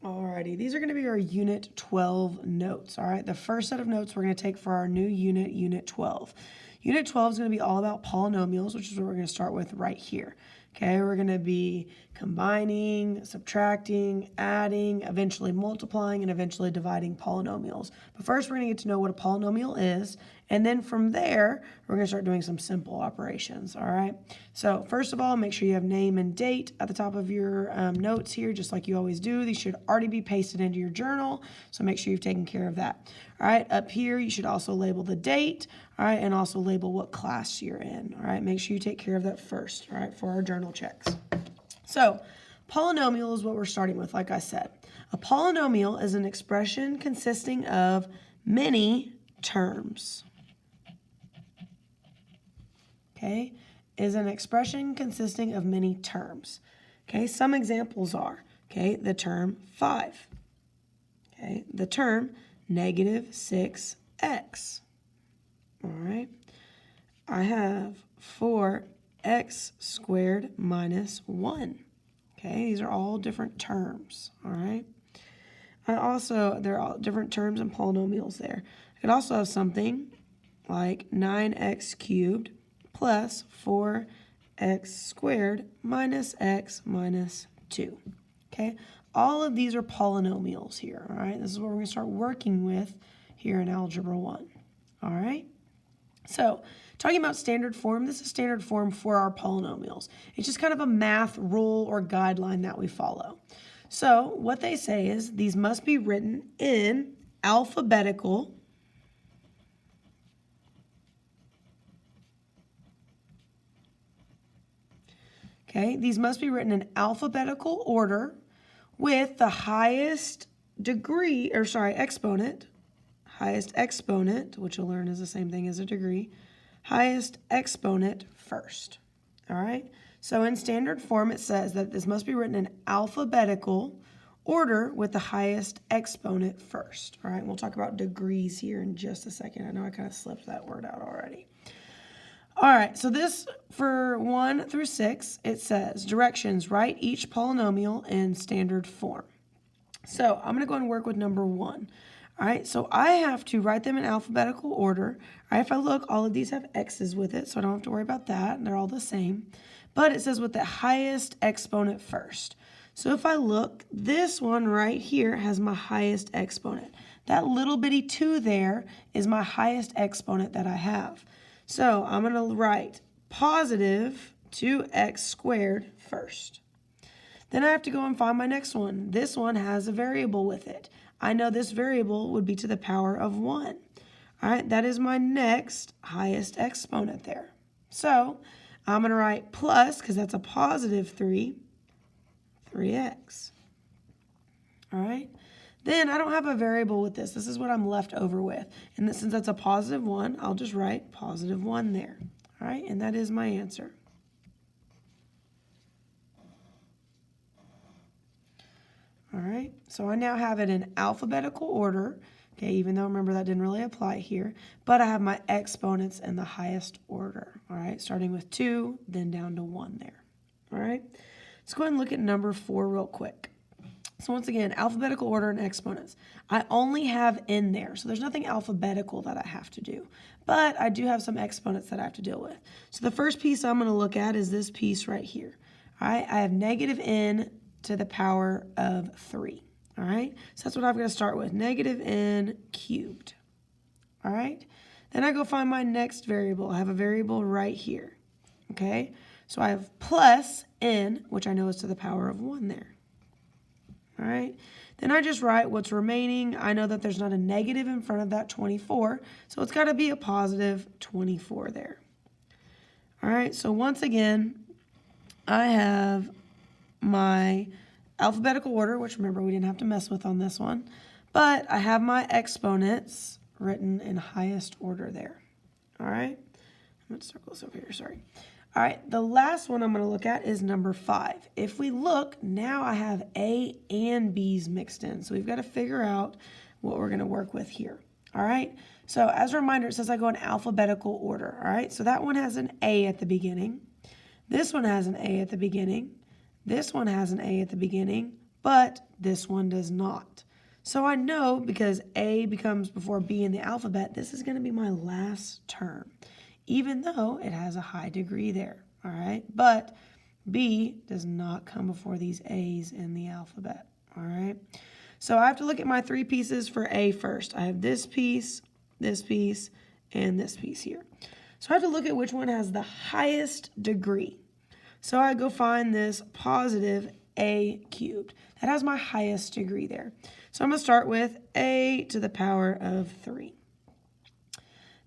Alrighty, these are going to be our Unit 12 notes, all right? The first set of notes we're going to take for our new unit, Unit 12. Unit 12 is going to be all about polynomials, which is what we're going to start with right here. Okay, we're going to be combining, subtracting, adding, eventually multiplying, and eventually dividing polynomials. But first, we're going to get to know what a polynomial is, and then from there, we're going to start doing some simple operations, all right? So first of all, make sure you have name and date at the top of your notes here, just like you always do. These should already be pasted into your journal, so make sure you've taken care of that. All right, up here, you should also label the date, all right, and also label what class you're in, all right? Make sure you take care of that first, all right, for our journal checks. So, polynomial is what we're starting with, like I said. A polynomial is an expression consisting of many terms. Okay, is an expression consisting of many terms. Okay, some examples are, okay, the term 5. Okay, the term negative 6x. All right, I have 4x squared minus 1. Okay, these are all different terms, all right? There are all different terms and polynomials there. I could also have something like 9x cubed plus 4x squared minus x minus 2. Okay, all of these are polynomials here, all right? This is what we're going to start working with here in Algebra 1, all right? So, talking about standard form, this is standard form for our polynomials. It's just kind of a math rule or guideline that we follow. So, what they say is these must be written in alphabetical these must be written in alphabetical order with the highest exponent, which you'll learn is the same thing as a degree, highest exponent first. All right? So in standard form, it says that this must be written in alphabetical order with the highest exponent first. All right? We'll talk about degrees here in just a second. I know I kind of slipped that word out already. All right, so this for 1 through 6, it says directions, write each polynomial in standard form. So I'm going to go and work with number 1. All right, so I have to write them in alphabetical order. All right, if I look, all of these have x's with it, so I don't have to worry about that. They're all the same. But it says with the highest exponent first. So if I look, this one right here has my highest exponent. That little bitty 2 there is my highest exponent that I have. So I'm going to write positive 2x squared first. Then I have to go and find my next one. This one has a variable with it. I know this variable would be to the power of 1. All right, that is my next highest exponent there. So I'm going to write plus, because that's a positive 3x. All right. Then I don't have a variable with this. This is what I'm left over with. And since that's a positive 1, I'll just write positive 1 there. All right, and that is my answer. All right, so I now have it in alphabetical order. Okay, even though remember that didn't really apply here. But I have my exponents in the highest order. All right, starting with 2, then down to 1 there. All right, let's go ahead and look at number 4 real quick. So once again, alphabetical order and exponents. I only have in there, so there's nothing alphabetical that I have to do. But I do have some exponents that I have to deal with. So the first piece I'm going to look at is this piece right here. All right, I have negative n to the power of 3. All right, so that's what I'm going to start with, negative n cubed. All right, then I go find my next variable. I have a variable right here. Okay, so I have plus n, which I know is to the power of 1 there. All right, then I just write what's remaining. I know that there's not a negative in front of that 24, so it's got to be a positive 24 there. All right, so once again, I have my alphabetical order, which remember we didn't have to mess with on this one, but I have my exponents written in highest order there. All right, I'm going to circle this over here, sorry. All right, the last one I'm going to look at is number 5. If we look, now I have A and B's mixed in. So we've got to figure out what we're going to work with here. All right, so as a reminder, it says I go in alphabetical order. All right, so that one has an A at the beginning. This one has an A at the beginning. This one has an A at the beginning, but this one does not. So I know because A becomes before B in the alphabet, this is going to be my last term, even though it has a high degree there, all right? But B does not come before these A's in the alphabet, all right? So I have to look at my three pieces for A first. I have this piece, and this piece here. So I have to look at which one has the highest degree. So I go find this positive A cubed. That has my highest degree there. So I'm going to start with A to the power of 3.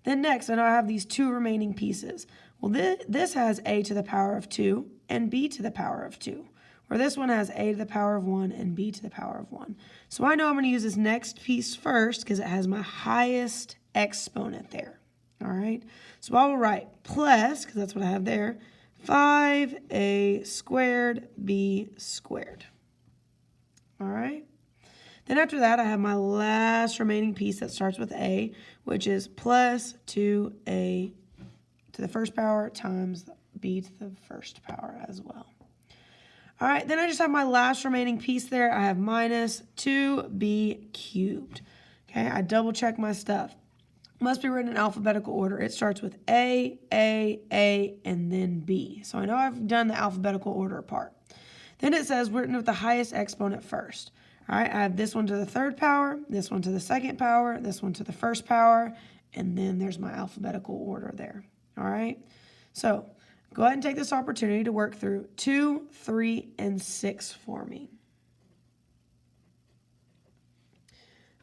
Then next, I know I have these two remaining pieces. Well, this has A to the power of 2 and B to the power of 2. Where this one has A to the power of 1 and B to the power of 1. So I know I'm going to use this next piece first because it has my highest exponent there. All right, so I will write plus, because that's what I have there, 5A squared B squared. All right. Then after that, I have my last remaining piece that starts with A, which is plus 2A to the first power times B to the first power as well. All right, then I just have my last remaining piece there. I have minus 2B cubed. Okay, I double check my stuff. Must be written in alphabetical order. It starts with A, and then B. So I know I've done the alphabetical order part. Then it says written with the highest exponent first. All right, I have this one to the third power, this one to the second power, this one to the first power, and then there's my alphabetical order there. All right, so go ahead and take this opportunity to work through 2, 3, and 6 for me.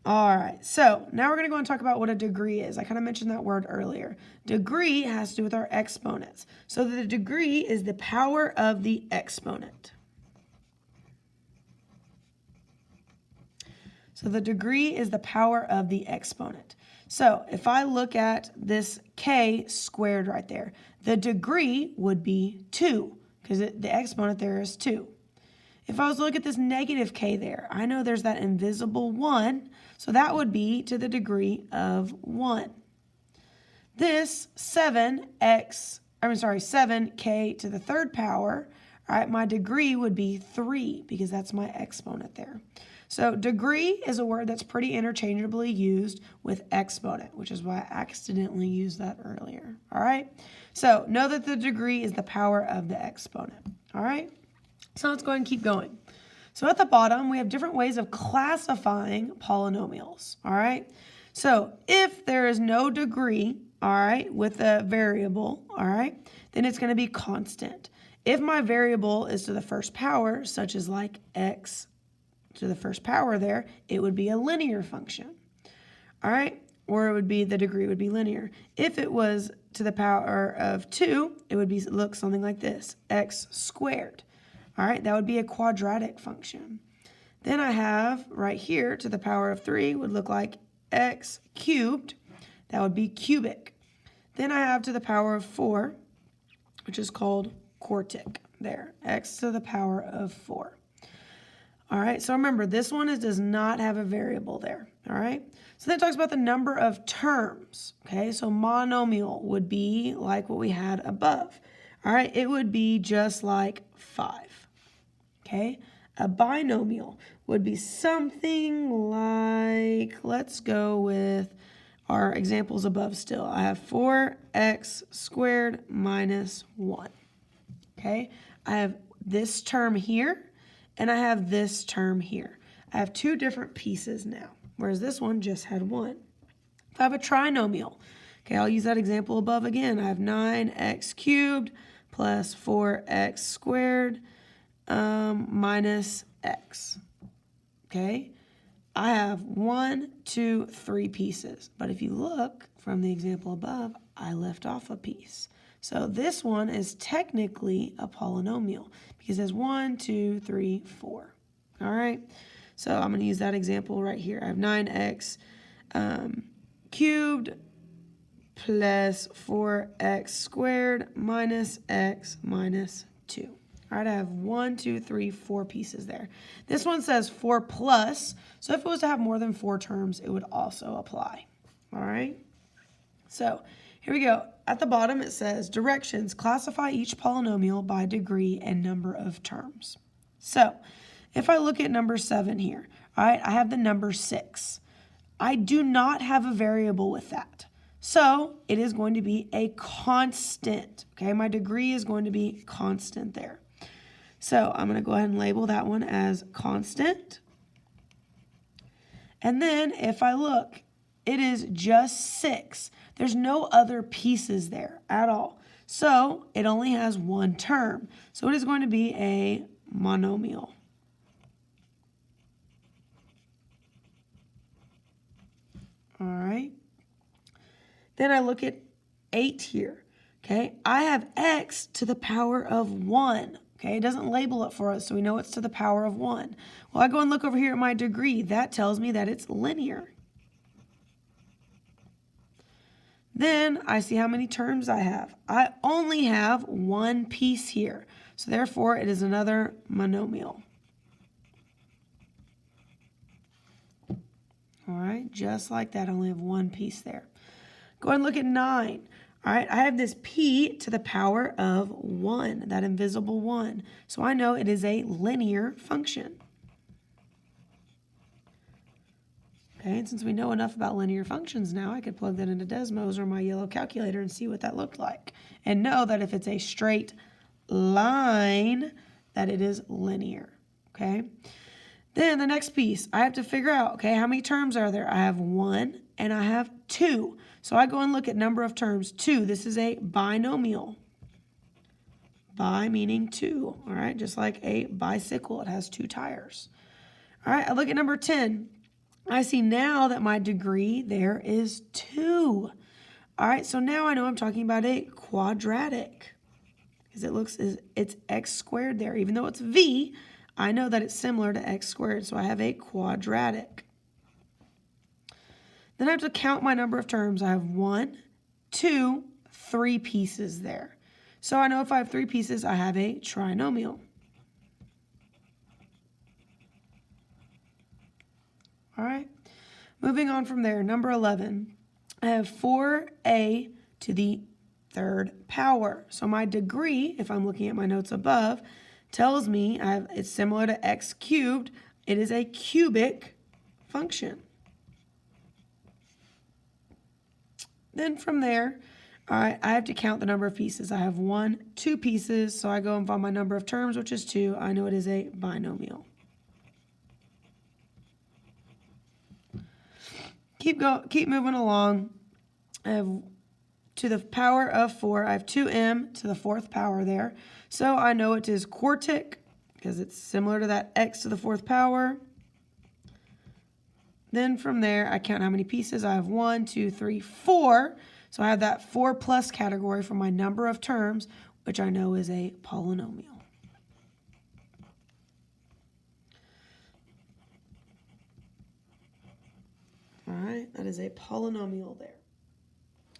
All right, so now we're going to go and talk about what a degree is. I kind of mentioned that word earlier. Degree has to do with our exponents. So the degree is the power of the exponent. So the degree is the power of the exponent. So if I look at this k squared right there, the degree would be 2 because the exponent there is 2. If I was to look at this negative k there, I know there's that invisible 1, so that would be to the degree of 1. This 7k to the third power, all right, my degree would be 3 because that's my exponent there. So degree is a word that's pretty interchangeably used with exponent, which is why I accidentally used that earlier, all right? So know that the degree is the power of the exponent, all right? So let's go ahead and keep going. So at the bottom, we have different ways of classifying polynomials, all right? So if there is no degree, all right, with a variable, all right, then it's going to be constant. If my variable is to the first power, such as like x to the first power there, it would be a linear function, all right? Or it would be, the degree would be linear. If it was to the power of 2, it would be look something like this, x squared. All right, that would be a quadratic function. Then I have right here to the power of 3 would look like x cubed. That would be cubic. Then I have to the power of 4, which is called quartic there, x to the power of 4. All right, so remember, this one does not have a variable there, all right? So then it talks about the number of terms, okay? So monomial would be like what we had above, all right? It would be just like 5. Okay, a binomial would be something like, let's go with our examples above still. I have 4x squared minus 1. Okay, I have this term here, and I have this term here. I have two different pieces now, whereas this one just had one. If I have a trinomial, okay, I'll use that example above again. I have 9x cubed plus 4x squared minus x. Okay, I have 1, 2, 3 pieces, but if you look from the example above, I left off a piece. So this one is technically a polynomial because there's 1, 2, 3, 4. All right, so I'm going to use that example right here. I have 9x cubed plus 4x squared minus x minus 2. All right, I have 1, 2, 3, 4 pieces there. This one says 4 plus, so if it was to have more than 4 terms, it would also apply. All right, so here we go. At the bottom, it says directions. Classify each polynomial by degree and number of terms. So if I look at number 7 here, all right, I have the number 6. I do not have a variable with that. So it is going to be a constant, okay? My degree is going to be constant there. So I'm going to go ahead and label that one as constant. And then if I look, it is just 6. There's no other pieces there at all. So it only has one term. So it is going to be a monomial. All right. Then I look at 8 here. Okay. I have x to the power of 1. Okay. It doesn't label it for us, so we know it's to the power of 1. Well, I go and look over here at my degree. That tells me that it's linear. Then I see how many terms I have. I only have one piece here. So therefore, it is another monomial. All right, just like that, I only have one piece there. Go ahead and look at 9. All right, I have this p to the power of 1, that invisible 1. So I know it is a linear function. Okay, and since we know enough about linear functions now, I could plug that into Desmos or my yellow calculator and see what that looked like. And know that if it's a straight line, that it is linear. Okay. Then the next piece, I have to figure out, okay, how many terms are there? I have 1 and I have 2. So I go and look at number of terms. 2, this is a binomial. Bi meaning 2, all right, just like a bicycle, it has 2 tires. All right, I look at number 10. I see now that my degree there is 2. All right, so now I know I'm talking about a quadratic because it's x squared there. Even though it's v, I know that it's similar to x squared, so I have a quadratic. Then I have to count my number of terms. I have 1, 2, 3 pieces there. So I know if I have 3 pieces, I have a trinomial. All right, moving on from there, number 11. I have 4a to the 3rd power. So my degree, if I'm looking at my notes above, tells me it's similar to x cubed. It is a cubic function. Then from there, all right, I have to count the number of pieces. I have 1, 2 pieces, so I go and find my number of terms, which is 2. I know it is a binomial. Keep moving along. I have to the power of 4. I have 2m to the 4th power there. So I know it is quartic because it's similar to that x to the 4th power. Then from there, I count how many pieces. I have 1, 2, 3, 4. So I have that 4 plus category for my number of terms, which I know is a polynomial. All right, that is a polynomial there.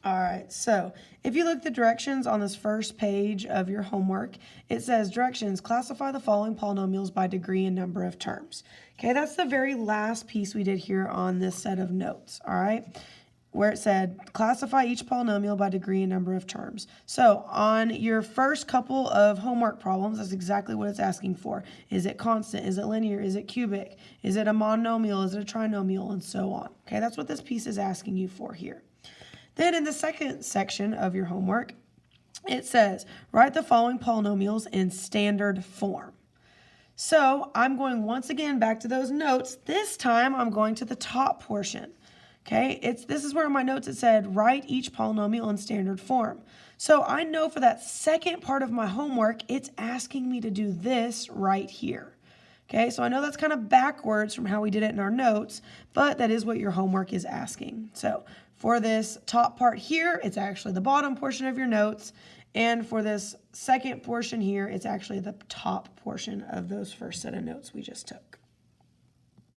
All right, so if you look at the directions on this first page of your homework, it says directions, classify the following polynomials by degree and number of terms. Okay, that's the very last piece we did here on this set of notes, all right, where it said classify each polynomial by degree and number of terms. So on your first couple of homework problems, that's exactly what it's asking for. Is it constant? Is it linear? Is it cubic? Is it a monomial? Is it a trinomial? And so on. Okay, that's what this piece is asking you for here. Then in the second section of your homework, it says, write the following polynomials in standard form. So I'm going once again back to those notes. This time I'm going to the top portion. Okay, this is where in my notes it said, write each polynomial in standard form. So I know for that second part of my homework, it's asking me to do this right here. Okay, so I know that's kind of backwards from how we did it in our notes, but that is what your homework is asking. So for this top part here, it's actually the bottom portion of your notes. And for this second portion here, it's actually the top portion of those first set of notes we just took.